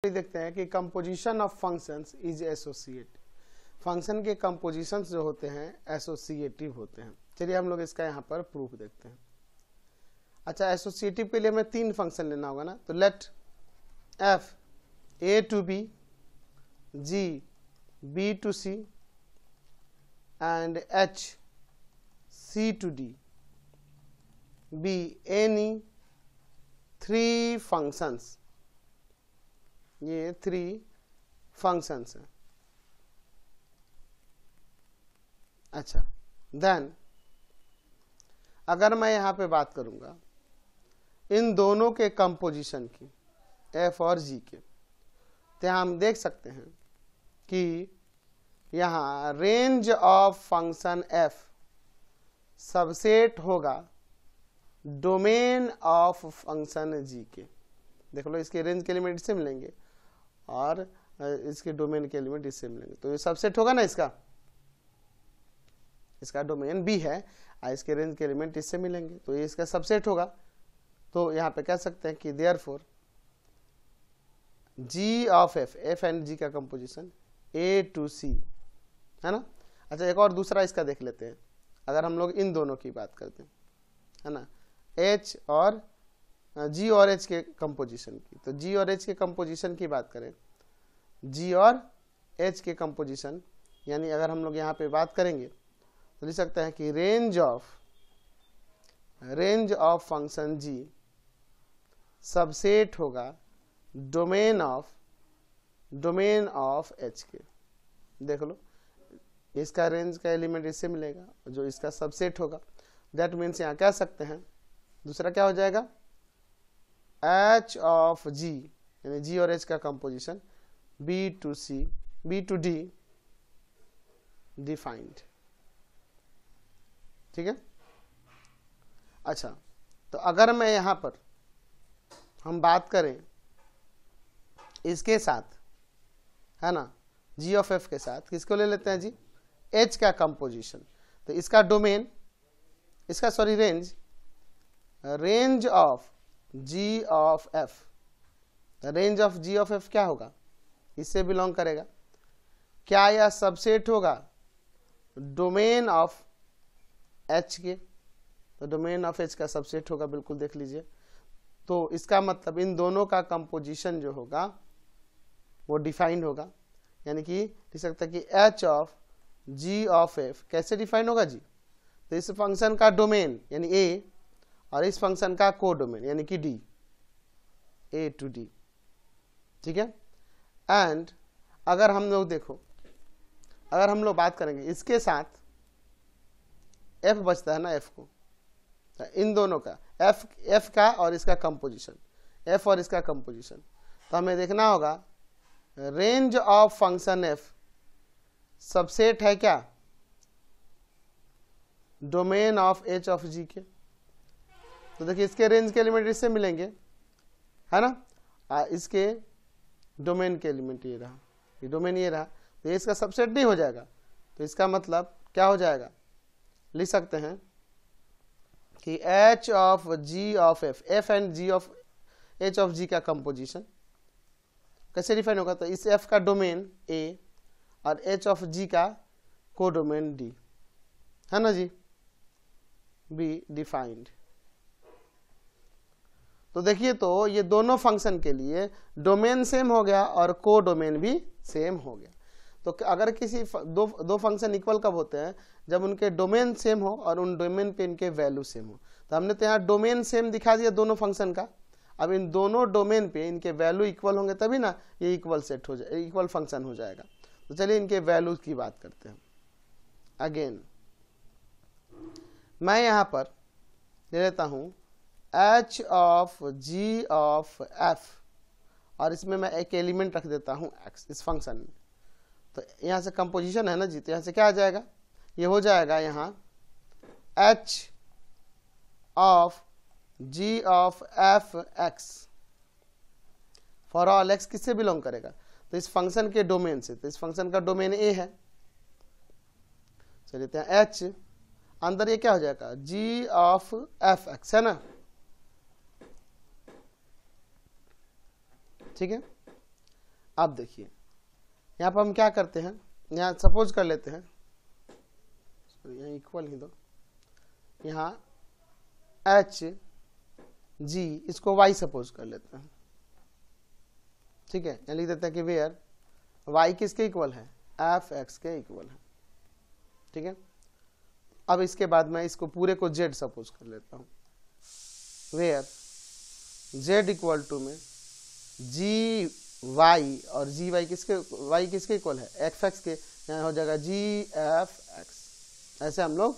देखते हैं कि composition of functions is associate. Function के कंपोजिशंस जो होते हैं एसोसिएटिव होते हैं। चलिए हम लोग इसका यहाँ पर प्रूफ देखते हैं। अच्छा, एसोसिएटिव के लिए हमें 3 फंक्शन लेना होगा ना, तो let f A to B, g B to C and h C to D be any 3 functions. ये 3 फंक्शंस हैं। अच्छा, देन अगर मैं यहां पे बात करूंगा इन दोनों के कंपोजिशन की, एफ और जी के, तो यहां हम देख सकते हैं कि यहां range of function F subset होगा डोमेन ऑफ फंक्शन जी के। देख लो, इसके रेंज के एलिमेंट इससे मिलेंगे और इसके डोमेन के एलिमेंट इससे मिलेंगे, तो ये सबसेट होगा ना। इसका डोमेन बी है और इसके रेंज के एलिमेंट इससे मिलेंगे, तो ये इसका सबसेट होगा। तो यहाँ पे कह सकते हैं कि therefore G of F, F and G का कंपोजिशन ए टू सी है ना। अच्छा, एक और दूसरा इसका देख लेते हैं। अगर हम लोग इन दोनों की बात करते हैं, है ना, एच और जी और एच के कंपोजिशन की, तो जी और एच के कंपोजिशन की बात करें, जी और एच के कंपोजिशन, यानी अगर हम लोग यहाँ पे बात करेंगे तो लिख सकते हैं कि range of function g subset होगा डोमेन ऑफ एच के। देख लो, इसका रेंज का एलिमेंट इससे मिलेगा जो इसका सबसेट होगा। दैट मीन्स यहाँ कह सकते हैं दूसरा क्या हो जाएगा, एच ऑफ जी, यानी जी और एच का composition B to C B to D defined. ठीक है। अच्छा, तो अगर मैं यहां पर हम बात करें इसके साथ, है ना, जी ऑफ एफ के साथ किसको ले लेते हैं जी, एच का कंपोजिशन, तो इसका डोमेन, इसका sorry range of ji of f, range of ji of f क्या होगा, इससे बिलोंग करेगा। क्या यह सबसेट होगा डोमेन ऑफ एच के, तो डोमेन ऑफ एच का सबसेट होगा, बिल्कुल देख लीजिए। तो इसका मतलब इन दोनों का कंपोजिशन जो होगा वो डिफाइंड होगा, यानी कि लिख सकता है कि H of ji of f कैसे डिफाइन होगा जी, तो इस फंक्शन का डोमेन यानी ए और इस फंक्शन का को डोमेन यानी कि डी, ए टू डी। ठीक है। एंड अगर हम लोग देखो, अगर हम लोग बात करेंगे इसके साथ एफ बचता है ना, एफ को, इन दोनों का एफ का और इसका कंपोजिशन, एफ और इसका कंपोजिशन, तो हमें देखना होगा range of function F subset है क्या, डोमेन ऑफ एच ऑफ जी के। तो देखिए, इसके रेंज के एलिमेंट इससे मिलेंगे, है ना, इसके डोमेन के एलिमेंट ये रहा, ये डोमेन ये रहा, तो ये इसका सबसेट नहीं हो जाएगा। तो इसका मतलब क्या हो जाएगा, लिख सकते हैं कि H of ji of F, F and G of H of G का कंपोजिशन कैसे डिफाइन होगा, तो इस एफ का डोमेन ए और एच ऑफ जी का को डोमेन डी, है ना जी, बी डिफाइंड। तो देखिए, तो ये दोनों फंक्शन के लिए डोमेन सेम हो गया और को डोमेन भी सेम हो गया। तो अगर किसी दो फंक्शन इक्वल कब होते हैं, जब उनके डोमेन सेम हो और उन डोमेन पे इनके वैल्यू सेम हो। तो हमने तो यहाँ डोमेन सेम दिखा दिया दोनों फंक्शन का। अब इन दोनों डोमेन पे इनके वैल्यू इक्वल होंगे तभी ना ये इक्वल सेट हो जाए, इक्वल फंक्शन हो जाएगा। तो चलिए इनके वैल्यू की बात करते हैं। अगेन मैं यहाँ पर ले लेता हूँ h of ji of f और इसमें मैं एक एलिमेंट रख देता हूँ एक्स इस फंक्शन में। तो यहाँ से कंपोजिशन है ना जी, तो यहाँ से क्या आ जाएगा, ये हो जाएगा यहाँ h of ji of f x for all x किससे बिलोंग करेगा, तो इस फंक्शन के डोमेन से। तो इस फंक्शन का डोमेन ए है, चलिए एच अंदर ये क्या हो जाएगा, जी ऑफ एफ एक्स, है ना। ठीक है। अब देखिए यहाँ पर हम क्या करते हैं, यहाँ सपोज कर लेते हैं, यहाँ इक्वल ही दो, यहाँ एच जी इसको वाई सपोज कर लेते हैं, ठीक है। यहाँ लिख देते हैं कि वेयर वाई किसके इक्वल है, एफ एक्स के इक्वल है, ठीक है। अब इसके बाद मैं इसको पूरे को जेड सपोज कर लेता हूँ, वेयर जेड इक्वल टू में जी वाई, और जी वाई किसके इक्वल है, एफ एक्स के, यहाँ हो जाएगा जी एफ एक्स, ऐसे हम लोग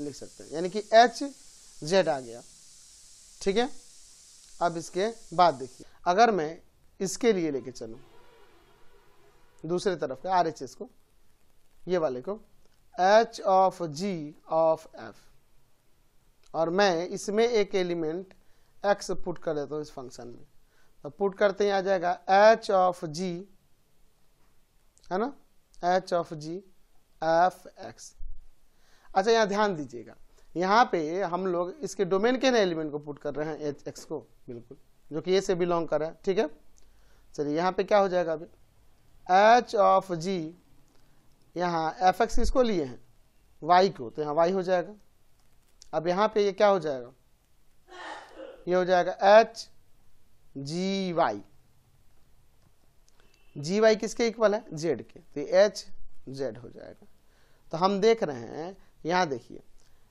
लिख सकते हैं, यानी कि एच जेड आ गया, ठीक है। अब इसके बाद देखिए, अगर मैं इसके लिए लेके चलूं दूसरे तरफ के RHS को, ये वाले को, h of ji of f, और मैं इसमें एक एलिमेंट एक्स पुट कर देता हूँ इस फंक्शन में, तो पुट करते ही आ जाएगा एच ऑफ जी, है ना, h of g f x. अच्छा यहाँ ध्यान दीजिएगा, यहाँ पे हम लोग इसके डोमेन के एलिमेंट को पुट कर रहे हैं, एच एक्स को, बिल्कुल, जो कि ए से बिलोंग कर रहा है, ठीक है। चलिए यहाँ पे क्या हो जाएगा, अभी एच ऑफ जी, यहाँ एफ एक्स किसको लिए हैं, वाई को, तो यहाँ वाई हो जाएगा। अब यहाँ पे ये क्या हो जाएगा, ये हो जाएगा एच जी वाई, जी वाई किसके इक्वल है, जेड के, तो एच जेड हो जाएगा। तो हम देख रहे हैं, यहाँ देखिए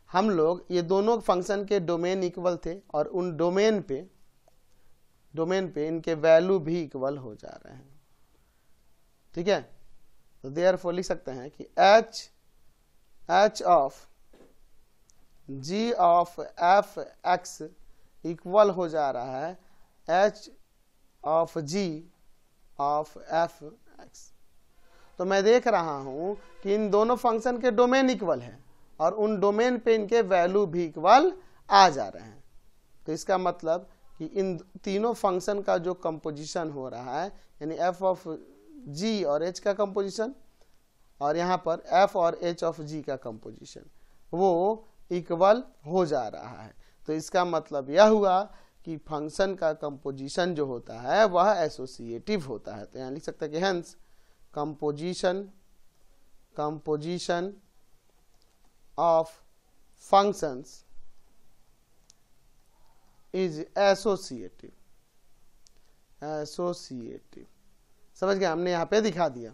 हम लोग ये दोनों फंक्शन के डोमेन इक्वल थे, और उन डोमेन पे इनके वैल्यू भी इक्वल हो जा रहे हैं, ठीक है। तो देयरफॉर लिख सकते हैं कि H of ji of f x equal हो जा रहा है h of ji of f x. तो मैं देख रहा हूं कि इन दोनों फंक्शन के डोमेन इक्वल है, और उन डोमेन पे इनके वैल्यू भी इक्वल आ जा रहे हैं। तो इसका मतलब कि इन तीनों फंक्शन का जो कंपोजिशन हो रहा है, यानी एफ ऑफ जी और एच का कंपोजिशन, और यहाँ पर एफ और एच ऑफ जी का कंपोजिशन, वो इक्वल हो जा रहा है। तो इसका मतलब यह हुआ कि फंक्शन का कंपोजिशन जो होता है वह एसोसिएटिव होता है। तो यहाँ लिख सकते हैं कि hence composition of functions is associative. समझ गए, हमने यहाँ पे दिखा दिया।